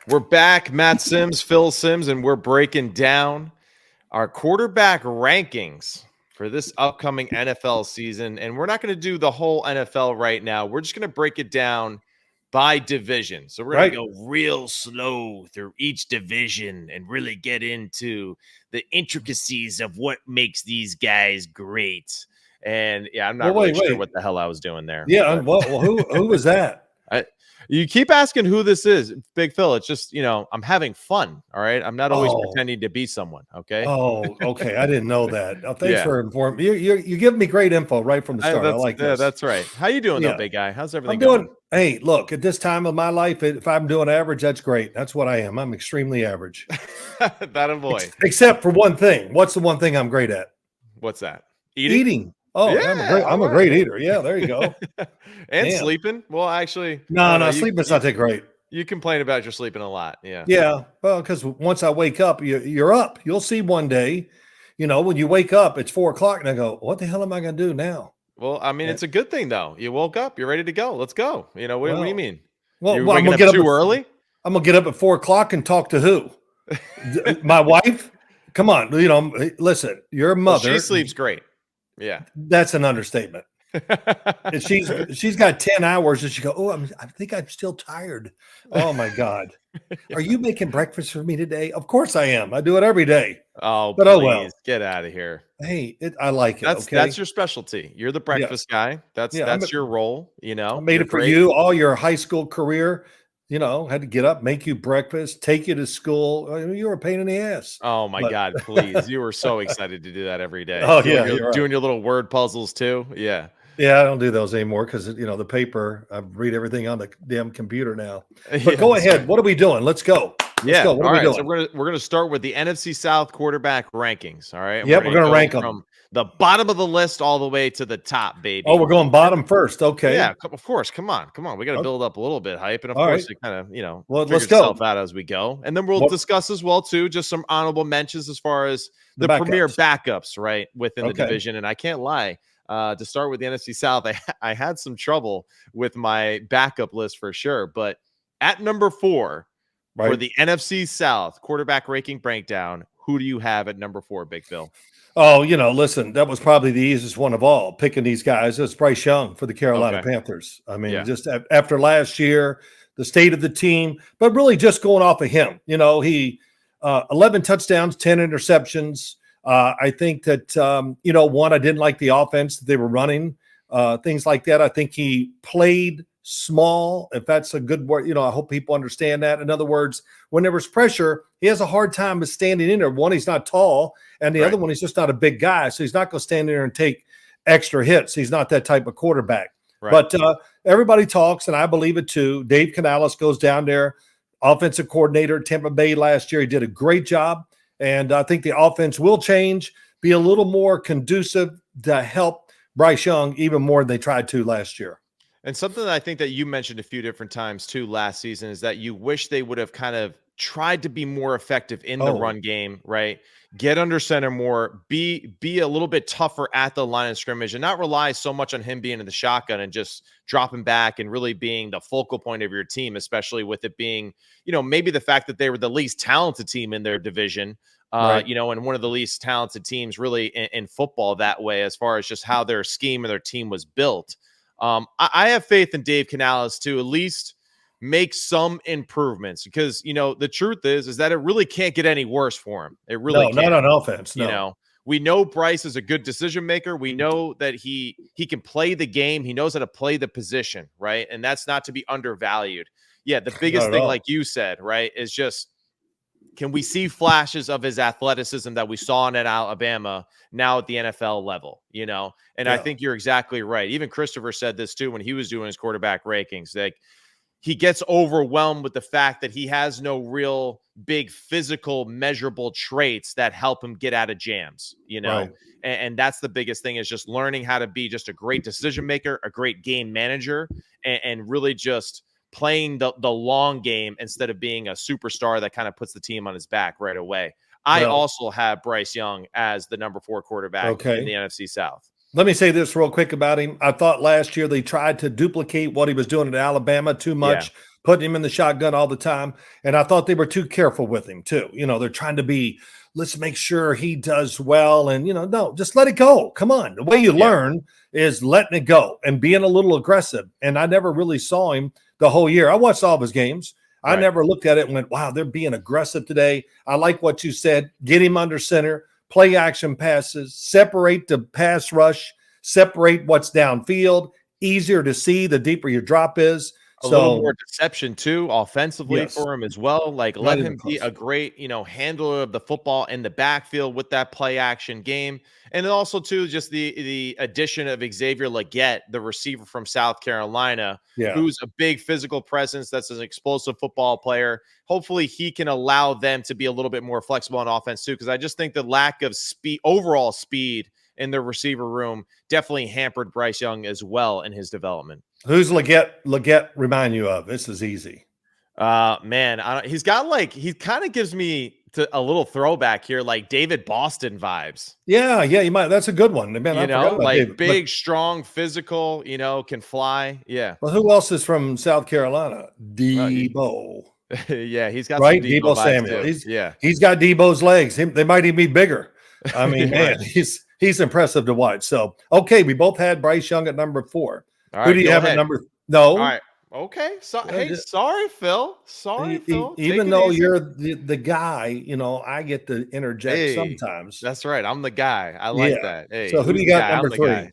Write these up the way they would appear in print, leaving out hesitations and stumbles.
We're back, Matt Sims, Phil Sims, and we're breaking down our quarterback rankings for this upcoming NFL season. And we're not going to do the whole NFL right now. We're just going to break it down by division. So we're going to Right. go real slow through each division and really get into the intricacies of what makes these guys great. And yeah, I'm not Well, really wait, sure wait. what the hell I was doing there. Yeah. But Well, who was that? you keep asking who this is, Big Phil. It's just, I'm having fun. All right. I'm not always Oh, pretending to be someone. Okay. oh, okay. I didn't know that. Oh, thanks Yeah. for informing me. You give me great info right from the start. I like this. That's right. How you doing though, Yeah. big guy? How's I'm everything going? doing. Hey, look, at this time of my life, if I'm doing average, that's great. That's what I am. I'm extremely average. That a boy. Except for one thing. What's the one thing I'm great at? What's that? Eating? Eating. Oh, yeah, Yeah. I'm a great eater. Yeah, there you go. And Damn. sleeping. Well, actually, I No, don't know. no, sleeping's not that great. You complain about your sleeping a lot. Yeah. Yeah, well, because once I wake up, you're up. You'll see one day, when you wake up, it's 4 o'clock, and I go, "What the hell am I going to do now?" Well, I mean, Yeah. it's a good thing though. You woke up, you're ready to go. Let's go. What do you mean? Well, You're well, I'm waking gonna up get up. too early? I'm gonna get up at 4 o'clock and talk to who? My wife. Come on, listen. Your Well, mother. she sleeps great. Yeah. That's an understatement. And she's got 10 hours, and she go, "Oh, I think I'm still tired." Oh my God. Yeah. Are you making breakfast for me today? Of course I am. I do it every day. Oh, But please oh well. get out of here. Hey, I like it. That's Okay. your specialty. You're the Yes. breakfast guy. That's Yeah. that's your role. I made You're it for great. you all your high school career. Had to get up, make you breakfast, take you to school. I mean, you were a pain in the ass. Oh my But God, please. You were so excited to do that every day. oh Doing yeah, your you're right. doing your little word puzzles too. Yeah. Yeah, I don't do those anymore because the paper. I read everything on the damn computer now. But go Yes. ahead. What are we doing? Let's go. Let's Yeah. go. What All are we right. So doing? we're gonna start with the NFC South quarterback rankings. All right. And Yep, we're gonna go rank them. from the bottom of the list all the way to the top, Oh, baby. we're going And bottom first. Okay. yeah, of course. Come on. We got to Oh, build up a little bit hype. And of all right. course, it kind of, Well, figure let's go. itself out as we go. And then we'll What discuss as well, too, just some honorable mentions as far as the the premier backups? backups, right, within the Okay. division. And I can't lie. To start with the NFC South, I had some trouble with my backup list for sure. But at number 4 for Right. the NFC South quarterback ranking breakdown, who do you have at number 4, Big Phil? Oh, listen, that was probably the easiest one of all. Picking these guys, it's Bryce Young for the Carolina Okay. Panthers. I mean, Yeah. just after last year, the state of the team, but really just going off of him. He 11 touchdowns, 10 interceptions. I think that one, I didn't like the offense that they were running, things like that. I think he played small, if that's a good word. I hope people understand that. In other words, when there was pressure, he has a hard time standing in there. One, he's not tall, and the Right. other one, he's just not a big guy, so he's not going to stand there and take extra hits. He's not that type of quarterback. Right. But everybody talks, and I believe it too. Dave Canales goes down there, offensive coordinator at Tampa Bay last year. He did a great job, and I think the offense will change, be a little more conducive to help Bryce Young even more than they tried to last year. And something that I think that you mentioned a few different times too last season is that you wish they would have kind of tried to be more effective in the Oh, run game, right? Get under center more, be a little bit tougher at the line of scrimmage and not rely so much on him being in the shotgun and just dropping back and really being the focal point of your team, especially with it being, maybe the fact that they were the least talented team in their division. right. And one of the least talented teams really in football that way, as far as just how their scheme and their team was built. I have faith in Dave Canales to at least make some improvements because, the truth is that it really can't get any worse for him. It really No, can't. not on offense. No. We know Bryce is a good decision maker. We know that he can play the game. He knows how to play the position, right? And that's not to be undervalued. Yeah, the biggest thing, like you said, right, is just, can we see flashes of his athleticism that we saw in at Alabama now at the NFL level, And I think you're exactly right. Even Christopher said this too when he was doing his quarterback rankings. Like, he gets overwhelmed with the fact that he has no real big physical measurable traits that help him get out of jams, Right. and that's the biggest thing, is just learning how to be just a great decision maker, a great game manager, and really just playing the long game instead of being a superstar that kind of puts the team on his back right away. I also have Bryce Young as the number 4 quarterback in the NFC South. Let me say this real quick about him. I thought last year they tried to duplicate what he was doing at Alabama too much. putting him in the shotgun all the time. And I thought they were too careful with him too. They're trying to be, let's make sure he does well. And, no, just let it go. Come on. The way you learn is letting it go and being a little aggressive. And I never really saw him the whole year. I watched all of his games. I never looked at it and went, wow, they're being aggressive today. I like what you said. Get him under center, play action passes, separate the pass rush, separate what's downfield, easier to see the deeper your drop is. A little more deception too, offensively for him as well. Like let him be a great, handler of the football in the backfield with that play action game. And then also too, just the addition of Xavier Legette, the receiver from South Carolina, who's a big physical presence. That's an explosive football player. Hopefully he can allow them to be a little bit more flexible on offense too. Cause I just think the lack of speed, overall speed in the receiver room definitely hampered Bryce Young as well in his development. Who's Legette remind you of? This is easy. Man, he's got he kind of gives me a little throwback here, like David Boston vibes. Yeah, you might. That's a good one. Man, like David. Strong, physical, can fly. Yeah. Well, who else is from South Carolina? Debo. Yeah, he's got some Debo Samuel. He's got Debo's legs. They might even be bigger. I mean, man, he's impressive to watch. So, okay, we both had Bryce Young at number 4. Right, who do you have at number? No. All right. Okay. So, hey, sorry, Phil. Sorry, Phil. Even though you're the guy, I get to interject sometimes. That's right. I'm the guy. I like that. Hey, so who do you got number 3?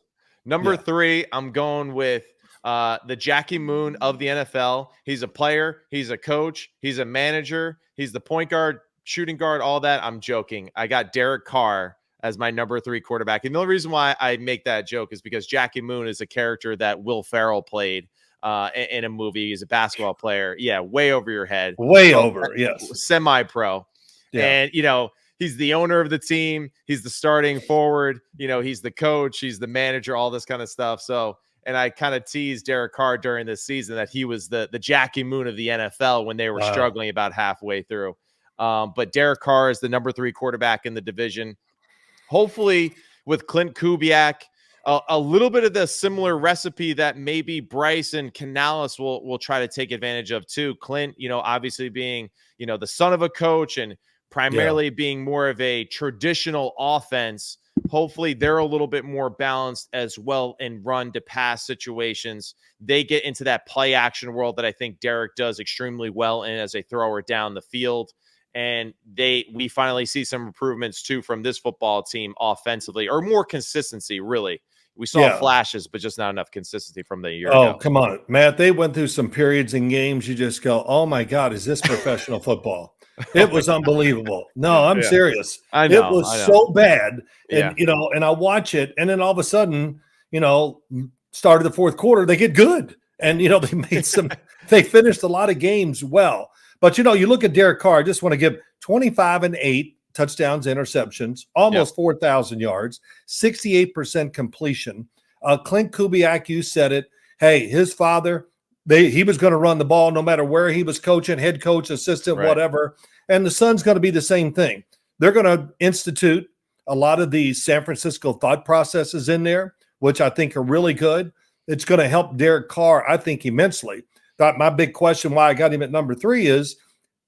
Number 3, I'm going with the Jackie Moon of the NFL. He's a player. He's a coach. He's a manager. He's the point guard, shooting guard, all that. I'm joking. I got Derek Carr as my number 3 quarterback. And the only reason why I make that joke is because Jackie Moon is a character that Will Ferrell played in a movie. He's a basketball player. Yeah, way over your head. Way over, yes. Semi-pro. Yeah. And, he's the owner of the team. He's the starting forward. He's the coach. He's the manager, all this kind of stuff. So, and I kind of teased Derek Carr during this season that he was the Jackie Moon of the NFL when they were struggling about halfway through. But Derek Carr is the number 3 quarterback in the division. Hopefully with Clint Kubiak, a little bit of the similar recipe that maybe Bryce and Canales will try to take advantage of too. Clint, obviously being, the son of a coach and primarily being more of a traditional offense. Hopefully they're a little bit more balanced as well in run to pass situations. They get into that play action world that I think Derek does extremely well in as a thrower down the field. And we finally see some improvements too from this football team offensively, or more consistency. Really, we saw flashes, but just not enough consistency from the year. Oh, come on, Matt! They went through some periods in games. You just go, "Oh my God, is this professional football?" It was unbelievable. No, I'm serious. I know, it was so bad, and and I watch it, and then all of a sudden, start of the fourth quarter, they get good, and they made some. They finished a lot of games well. But, you look at Derek Carr, I just want to give 25 and 8 touchdowns, interceptions, almost 4,000 yards, 68% completion. Clint Kubiak, you said it. Hey, his father, he was going to run the ball no matter where he was coaching, head coach, assistant, whatever. And the son's going to be the same thing. They're going to institute a lot of the San Francisco thought processes in there, which I think are really good. It's going to help Derek Carr, I think, immensely. My big question why I got him at number 3 is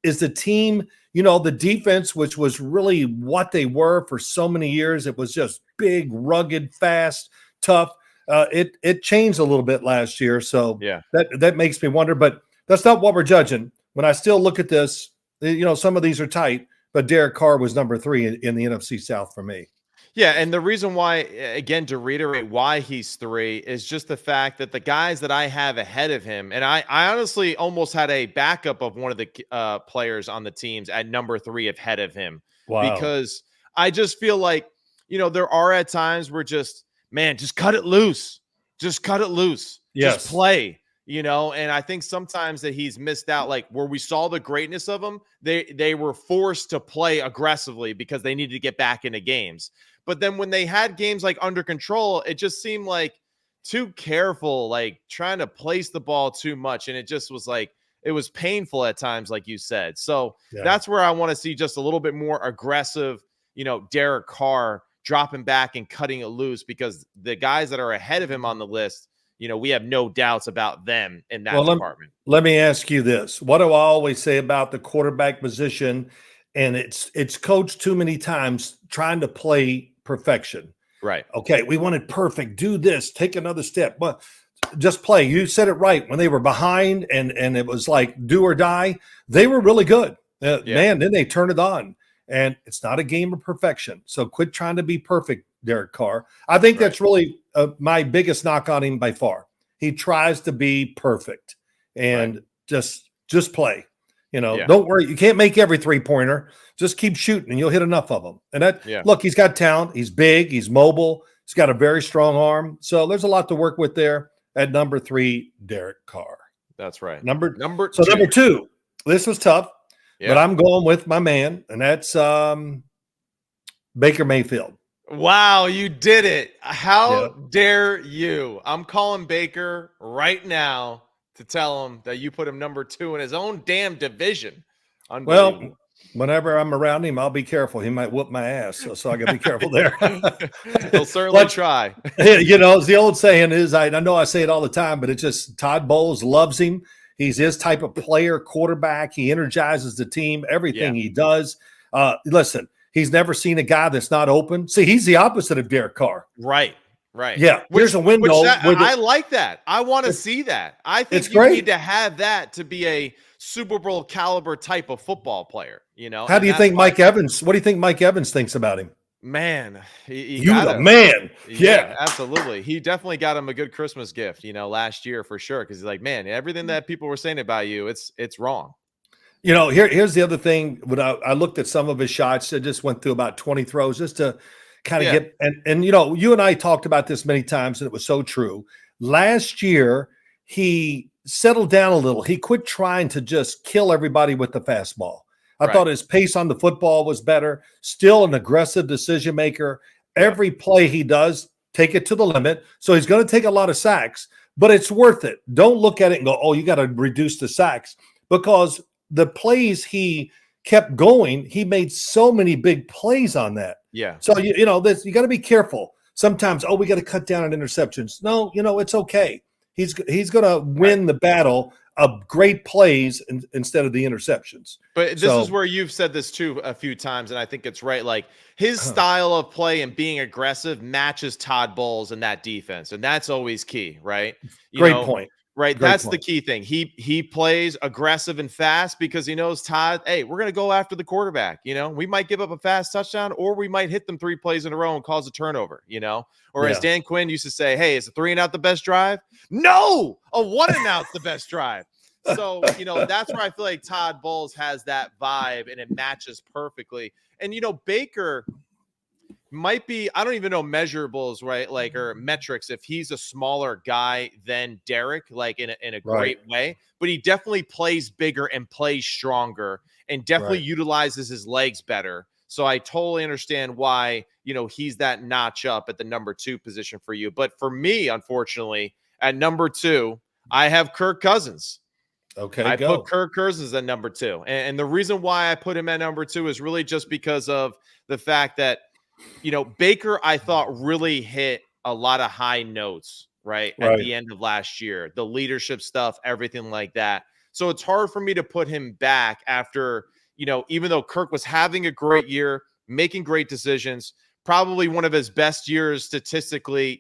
the team, the defense, which was really what they were for so many years. It was just big, rugged, fast, tough. It changed a little bit last year. So that makes me wonder, but that's not what we're judging. When I still look at this, some of these are tight, but Derek Carr was number 3 in the NFC South for me. Yeah, and the reason why, again, to reiterate why he's 3 is just the fact that the guys that I have ahead of him, and I honestly almost had a backup of one of the players on the teams at number 3 ahead of him. Wow. Because I just feel like, there are at times where just cut it loose. Just cut it loose. Yes. Just play. And I think sometimes that he's missed out, like where we saw the greatness of them, they were forced to play aggressively because they needed to get back into games. But then when they had games like under control, it just seemed like too careful, like trying to place the ball too much. And it just was like, it was painful at times, like you said. So that's where I want to see just a little bit more aggressive, Derek Carr dropping back and cutting it loose, because the guys that are ahead of him on the list, we have no doubts about them in that Well, department. let me ask you this. What do I always say about the quarterback position? And it's coached too many times trying to play perfection. Right. Okay, we wanted perfect. Do this, take another step. But just play. You said it right. When they were behind and it was like do or die, they were really good. Man, then they turn it on. And it's not a game of perfection. So quit trying to be perfect, Derek Carr. I think that's really my biggest knock on him by far. He tries to be perfect and just play. Don't worry. You can't make every three-pointer. Just keep shooting and you'll hit enough of them. And look, he's got talent. He's big. He's mobile. He's got a very strong arm. So there's a lot to work with there at number 3, Derek Carr. That's right. Number two. This was tough, but I'm going with my man, and that's Baker Mayfield. Wow, you did it. How dare you? I'm calling Baker right now to tell him that you put him number 2 in his own damn division. Well, whenever I'm around him, I'll be careful. He might whoop my ass, so I got to be careful there. He'll certainly try. As the old saying is, I know I say it all the time, but it's just Todd Bowles loves him. He's his type of player, quarterback. He energizes the team, everything he does. Listen, he's never seen a guy that's not open. See, he's the opposite of Derek Carr. Right. Yeah. There's a window. I like that. I want to see that. I think you need to have that to be a Super Bowl caliber type of football player. How do you think Mike Evans? What do you think Mike Evans thinks about him? Man, the man. Yeah, absolutely. He definitely got him a good Christmas gift, last year for sure. Because he's like, man, everything that people were saying about you, it's wrong. Here's the other thing. When I looked at some of his shots, I just went through about 20 throws just to kind of get and you and I talked about this many times, and it was so true. Last year, he settled down a little. He quit trying to just kill everybody with the fastball. I thought his pace on the football was better. Still an aggressive decision maker. Every play he does, take it to the limit. So he's going to take a lot of sacks, but it's worth it. Don't look at it and go, oh, you got to reduce the sacks, because the plays he kept going, he made so many big plays on that. Yeah. So, you got to be careful. Sometimes, we got to cut down on interceptions. No, it's okay. He's going to win the battle of great plays instead of the interceptions. But this is where you've said this too a few times, and I think it's right. Like his style of play and being aggressive matches Todd Bowles and that defense, and that's always key, right? Great point. Right. That's the key thing. He plays aggressive and fast because he knows Todd, hey, we're going to go after the quarterback. We might give up a fast touchdown, or we might hit them 3 plays in a row and cause a turnover, or as Dan Quinn used to say, hey, is a 3 and out the best drive? No, a 1 and out's the best drive. So, that's where I feel like Todd Bowles has that vibe and it matches perfectly. And, Baker might be, I don't even know measurables, right? Like, or metrics, if he's a smaller guy than Derek, like in a great way, but he definitely plays bigger and plays stronger and definitely utilizes his legs better. So I totally understand why, he's that notch up at the number 2 position for you. But for me, unfortunately, at number 2, I have Kirk Cousins. Okay, I put Kirk Cousins at number 2. And the reason why I put him at number 2 is really just because of the fact that, Baker, I thought, really hit a lot of high notes, right? At the end of last year, the leadership stuff, everything like that. So it's hard for me to put him back after, even though Kirk was having a great year, making great decisions, probably one of his best years statistically,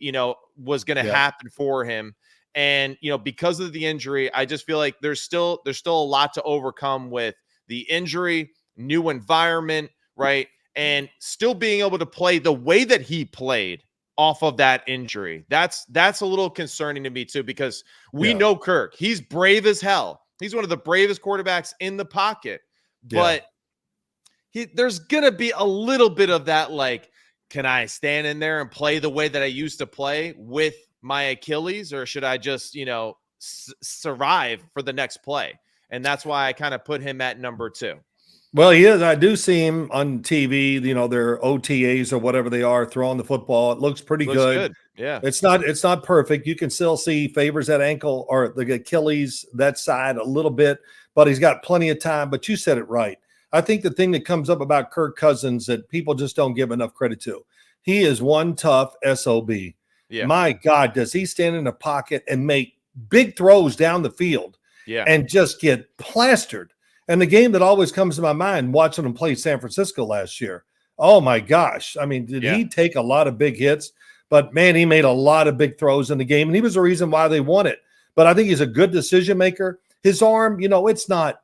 was going to happen for him. And, because of the injury, I just feel like there's still a lot to overcome with the injury, new environment, right? And still being able to play the way that he played off of that injury. That's a little concerning to me too, because we know Kirk, he's brave as hell. He's one of the bravest quarterbacks in the pocket, but there's going to be a little bit of that. Like, can I stand in there and play the way that I used to play with my Achilles, or should I just, survive for the next play? And that's why I kind of put him at number 2. Well, he is. I do see him on TV, their OTAs or whatever they are, throwing the football. It looks pretty good. Yeah. It's not perfect. You can still see favors that ankle or the Achilles, that side a little bit, but he's got plenty of time. But you said it right. I think the thing that comes up about Kirk Cousins that people just don't give enough credit to, he is one tough SOB. Yeah. My God, does he stand in the pocket and make big throws down the field and just get plastered. And the game that always comes to my mind, watching him play San Francisco last year, oh my gosh. I mean, did he take a lot of big hits? But, man, he made a lot of big throws in the game, and he was the reason why they won it. But I think he's a good decision maker. His arm, it's not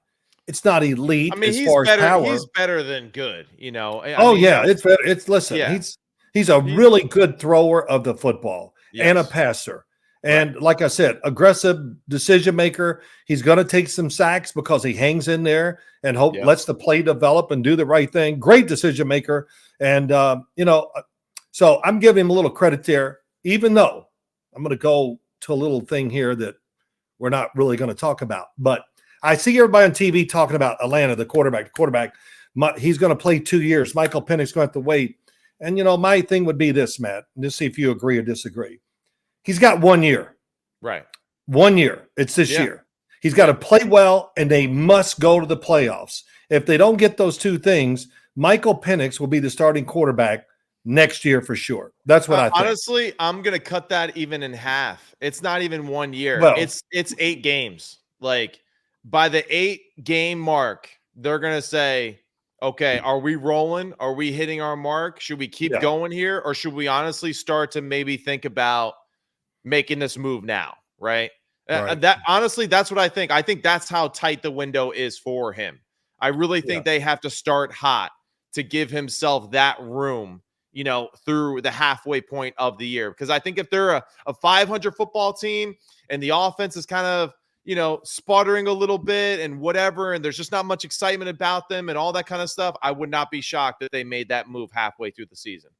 elite. I mean, as far as power. He's better than good, He's a really good thrower of the football and a passer. And like I said, aggressive decision maker. He's going to take some sacks because he hangs in there and lets the play develop and do the right thing. Great decision maker. And, so I'm giving him a little credit there, even though I'm going to go to a little thing here that we're not really going to talk about. But I see everybody on TV talking about Atlanta, the quarterback. He's going to play 2 years. Michael Penix going to have to wait. And, my thing would be this, Matt, and just see if you agree or disagree. He's got 1 year. Right. 1 year. It's this year. He's got to play well, and they must go to the playoffs. If they don't get those two things, Michael Penix will be the starting quarterback next year for sure. That's what I think. Honestly, I'm going to cut that even in half. It's not even 1 year. Well, it's 8 games. Like, by the 8-game mark, they're going to say, okay, are we rolling? Are we hitting our mark? Should we keep going here? Or should we honestly start to maybe think about making this move now? Right. That's what I think. I think that's how tight the window is for him. I really think they have to start hot to give himself that room, through the halfway point of the year. Because I think if they're a 500 football team and the offense is kind of, sputtering a little bit and whatever, and there's just not much excitement about them and all that kind of stuff, I would not be shocked that they made that move halfway through the season.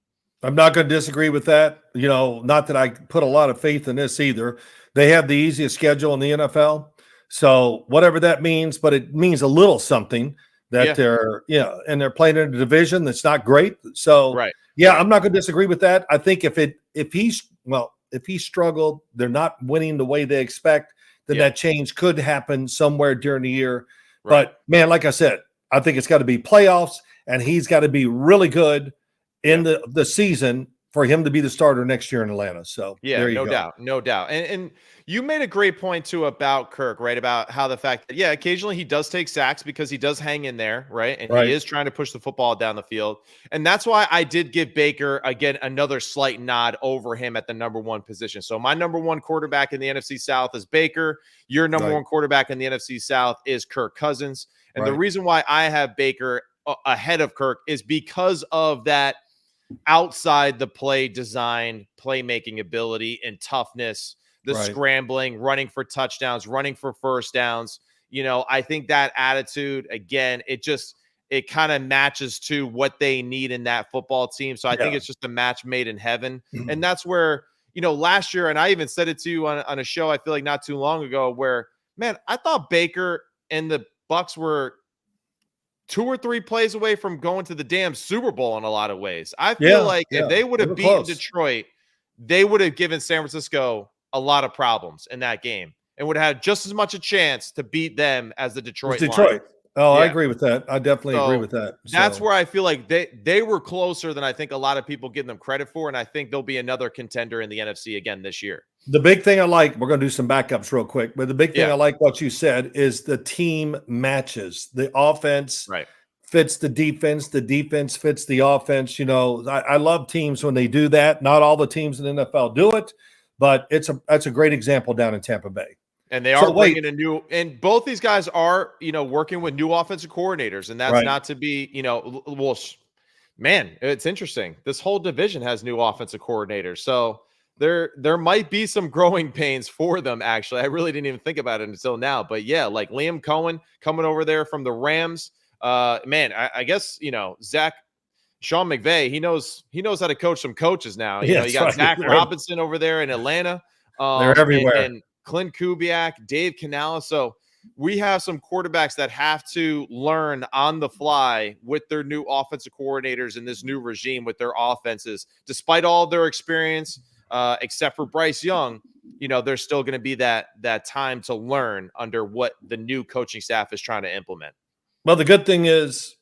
I'm not going to disagree with that. Not that I put a lot of faith in this either. They have the easiest schedule in the NFL. So whatever that means, but it means a little something that they're, and they're playing in a division that's not great. So I'm not going to disagree with that. I think if he struggled, they're not winning the way they expect, then that change could happen somewhere during the year. Right. But, man, like I said, I think it's got to be playoffs, and he's got to be really good in the season for him to be the starter next year in Atlanta. So, there you go. No doubt. And you made a great point, too, about Kirk, right, about how the fact that, occasionally he does take sacks because he does hang in there, right, and he is trying to push the football down the field. And that's why I did give Baker, again, another slight nod over him at the number 1 position. So my number 1 quarterback in the NFC South is Baker. Your number 1 quarterback in the NFC South is Kirk Cousins. And the reason why I have Baker ahead of Kirk is because of that outside the play design, playmaking ability and toughness, the scrambling, running for touchdowns, running for first downs. I think that attitude, again, it kind of matches to what they need in that football team. So I think it's just a match made in heaven. Mm-hmm. And that's where, last year, and I even said it to you on a show, I feel like not too long ago, where, man, I thought Baker and the Bucs were 2 or 3 plays away from going to the damn Super Bowl in a lot of ways. I feel like if they would have beaten Detroit, they would have given San Francisco a lot of problems in that game and would have had just as much a chance to beat them as the Detroit Lions. Oh, I agree with that. I definitely agree with that. That's where I feel like they were closer than I think a lot of people give them credit for, and I think they'll be another contender in the NFC again this year. The big thing I like, we're going to do some backups real quick, but the big thing I like what you said is the team matches. The offense fits the defense fits the offense. I love teams when they do that. Not all the teams in the NFL do it, but that's a great example down in Tampa Bay. And they are bringing and both these guys are, working with new offensive coordinators, and that's not to be, man, it's interesting. This whole division has new offensive coordinators. So there might be some growing pains for them, actually. I really didn't even think about it until now. But like Liam Cohen coming over there from the Rams. Man, I guess, Sean McVay, he knows how to coach some coaches now. You got Zach Robinson over there in Atlanta. They're everywhere. And Clint Kubiak, Dave Canales. So we have some quarterbacks that have to learn on the fly with their new offensive coordinators in this new regime with their offenses. Despite all their experience, except for Bryce Young, there's still going to be that time to learn under what the new coaching staff is trying to implement. Well, the good thing is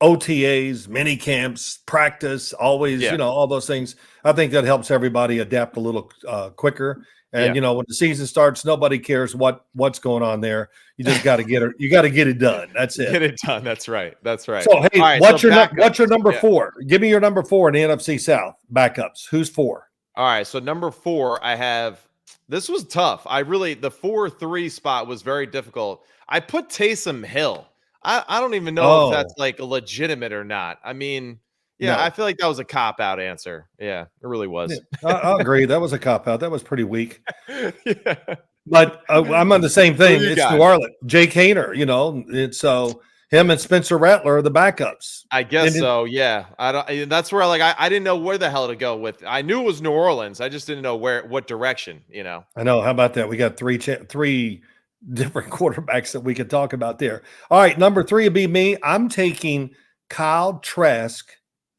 OTAs, mini camps, practice, always, Yeah. all those things. I think that helps everybody adapt a little quicker. And Yeah. when the season starts, nobody cares what's going on there. You just got to get it. You got to get it done. That's it. Get it done. That's right. That's right. So hey, All right. what's So your number yeah. 4? Give me your number 4 in the NFC South backups. Who's 4? All right. So number 4, I have. This was tough. The 4-3 spot was very difficult. I put Taysom Hill. I don't even know if that's Oh like legitimate or not. I mean, yeah, I no, feel like that was a cop out answer. Yeah, it really yeah, was. I agree. That was a cop out. That was pretty weak. Yeah. But I'm on the same Who thing. you It's got? New Orleans. Jake Hayner. It's so him and Spencer Rattler are the backups. I guess And so. Yeah. That's where I didn't know where the hell to go with. I knew it was New Orleans. I just didn't know what direction, I know. How about that? We got three different quarterbacks that we could talk about there. All right, number 3 would be me. I'm taking Kyle Trask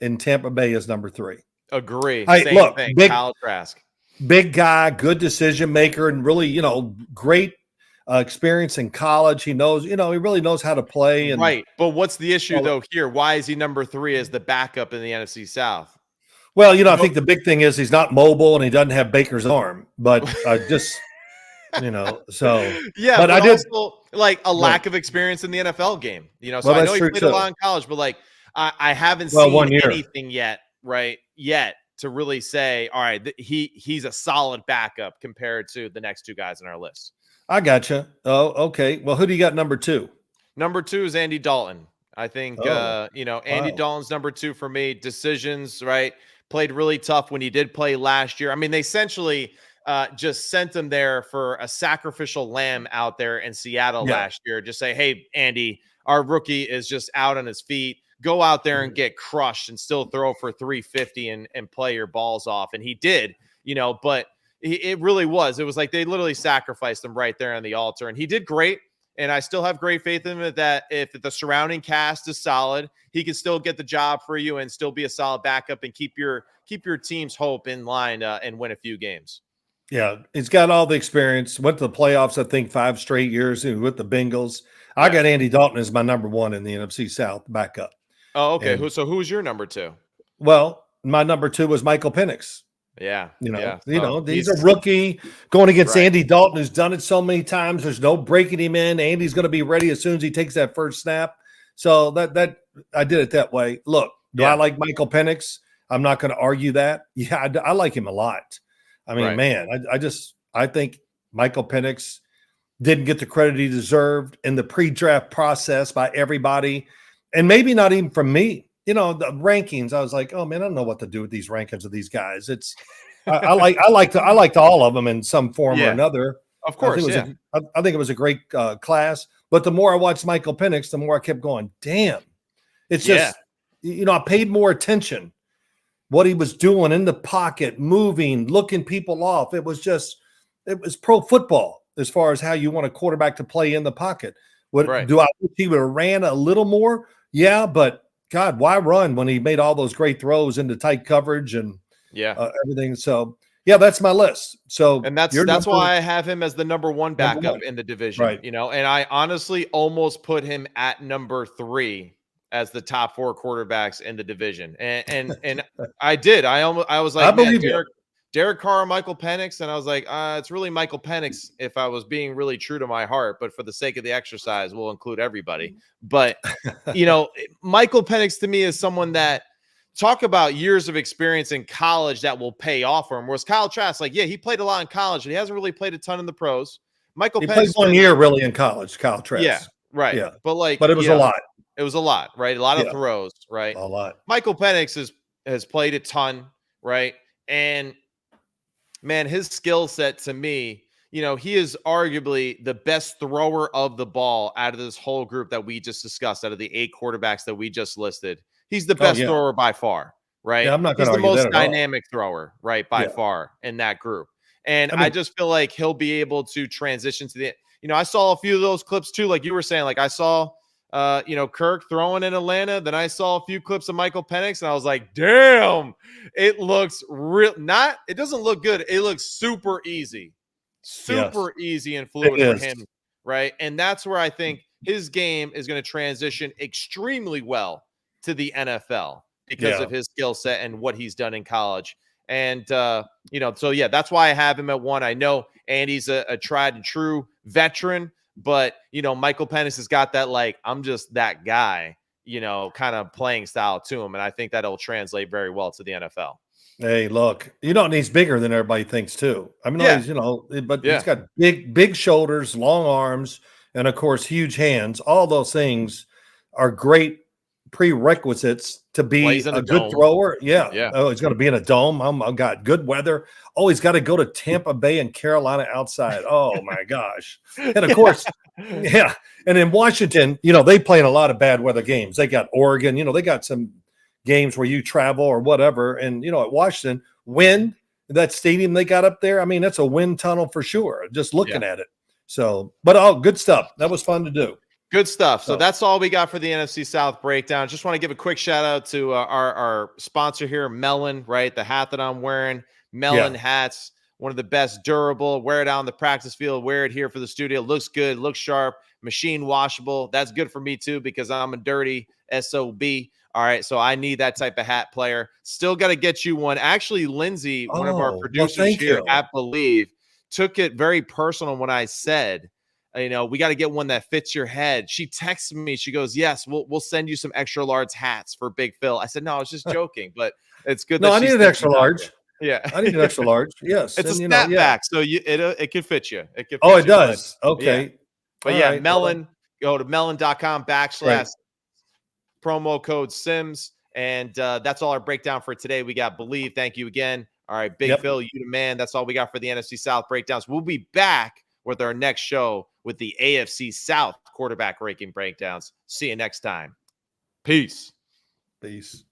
in Tampa Bay as number 3. Agree. Hey, Same look, thing. big Kyle Trask. big guy, good decision maker, and really, great experience in college. He knows, he really knows how to play. And Right. But what's the issue though here? Why is he number 3 as the backup in the NFC South? well, I think the big thing is he's not mobile and he doesn't have Baker's arm. But just, so Yeah, but but I did. also like a lack of experience in the NFL game. So Well, I that's know he true played a lot too. in college, but like I haven't Well, seen 1 year. anything yet, right? Yet to really say, all right, he's a solid backup compared to the next 2 guys on our list. I gotcha. Oh, okay. Well, who do you got number 2? Number 2 is Andy Dalton. I think Oh, Andy wow. Dalton's number 2 for me. Decisions, right? Played really tough when he did play last year. I mean, they essentially just sent him there for a sacrificial lamb out there in Seattle Yeah. last year. Just say, hey, Andy, our rookie is just out on his feet. Go out there and get crushed and still throw for 350 and play your balls off. And he did, but it really was. It was like they literally sacrificed him right there on the altar. And he did great. And I still have great faith in him that if the surrounding cast is solid, he can still get the job for you and still be a solid backup and keep your team's hope in line and win a few games. Yeah, he's got all the experience. Went to the playoffs, I think, 5 straight years with the Bengals. I got Andy Dalton as my number 1 in the NFC South backup. Oh, okay. And Who's your number 2? well, my number 2 was Michael Penix. Yeah. He's a rookie going against right. Andy Dalton, who's done it so many times. There's no breaking him in. Andy's going to be ready as soon as he takes that first snap. So that I did it that way. Look, do I like Michael Penix? I'm not going to argue that. Yeah, I like him a lot. I mean, man, I think Michael Penix didn't get the credit he deserved in the pre-draft process by everybody, and maybe not even from me. The rankings, I was like, oh man, I don't know what to do with these rankings of these guys. It's I liked all of them in some form or another. Of course, I think it was a great class. But the more I watched Michael Penix, the more I kept going, damn. It's just, I paid more attention what he was doing in the pocket, moving, looking people off. It was pro football as far as how you want a quarterback to play in the pocket. Do I wish he would have ran a little more? Yeah, but God, why run when he made all those great throws into tight coverage and everything? So that's my list. So and that's why I have him as the number 1 backup in the division. Right. And I honestly almost put him at number 3 as the top 4 quarterbacks in the division. And I did. I was like, man, Derek Carr, Michael Penix, and I was like, it's really Michael Penix if I was being really true to my heart, but for the sake of the exercise, we'll include everybody. But, Michael Penix to me is someone that talk about years of experience in college that will pay off for him. Whereas Kyle Trask, he played a lot in college, and he hasn't really played a ton in the pros. Michael Penix played 1 year really in college, Kyle Trask. Yeah, right. Yeah. But it was a lot. It was a lot, right? A lot of throws, right? A lot. Michael Penix has played a ton, right? And man, his skill set to me, he is arguably the best thrower of the ball out of this whole group that we just discussed, out of the 8 quarterbacks that we just listed. He's the best thrower by far, right? Yeah, I'm not He's going the to argue most dynamic thrower, right, by far in that group. And I just feel like he'll be able to transition to the, I saw a few of those clips too, like you were saying, like I saw, Kirk throwing in Atlanta. Then I saw a few clips of Michael Penix and I was like, damn, it looks it doesn't look good. It looks super easy and fluid for him. Right. And that's where I think his game is going to transition extremely well to the NFL because Yeah. of his skill set and what he's done in college. And, you know, so yeah, that's why I have him at 1. I know Andy's a tried and true veteran, but, you know, Michael Penix has got that, like, I'm just that guy, you know, kind of playing style to him. And I think that'll translate very well to the NFL. Hey, look, you know, and he's bigger than everybody thinks too. I mean, Yeah. he's, you know, but Yeah. he's got big shoulders, long arms, and of course, huge hands. All those things are great prerequisites to be Plays in a a good dome. thrower. Yeah. Yeah. Oh, he's going to be in a dome. I've got good weather. Oh, he's got to go to Tampa Bay and Carolina outside. Oh my gosh. And of course, yeah. And in Washington, you know, they play in a lot of bad weather games. They got Oregon, you know, they got some games where you travel or whatever. And, you know, at Washington, wind, that stadium they got up there, I mean, that's a wind tunnel for sure, just looking at it. So, but all good stuff. That was fun to do. Good stuff. So that's all we got for the NFC South breakdown. Just want to give a quick shout out to our sponsor here, Melon, right? The hat that I'm wearing, Melon hats, one of the best durable. Wear it out on the practice field, wear it here for the studio. Looks good, looks sharp, machine washable. That's good for me too because I'm a dirty SOB. All right, so I need that type of hat player. Still got to get you one. Actually, Lindsay, one of our producers here at Believe, took it very personal when I said, you know, we got to get one that fits your head. She texted me. She goes, "Yes, we'll send you some extra large hats for Big Phil." I said, "No, I was just joking, but it's good." No, that I need an extra large. Yeah, I need an extra large. Yes, it's and, a you know, snapback, so it can fit you. It can. Oh, fit it you, does. But, Okay. but all yeah, right. Melon. Go to melon.com / Right. promo code Sims. And that's all our breakdown for today. We got Believe. Thank you again. All right, Big Phil, you the man. That's all we got for the NFC South breakdowns. We'll be back with our next show with the AFC South quarterback ranking breakdowns. See you next time. Peace. Peace.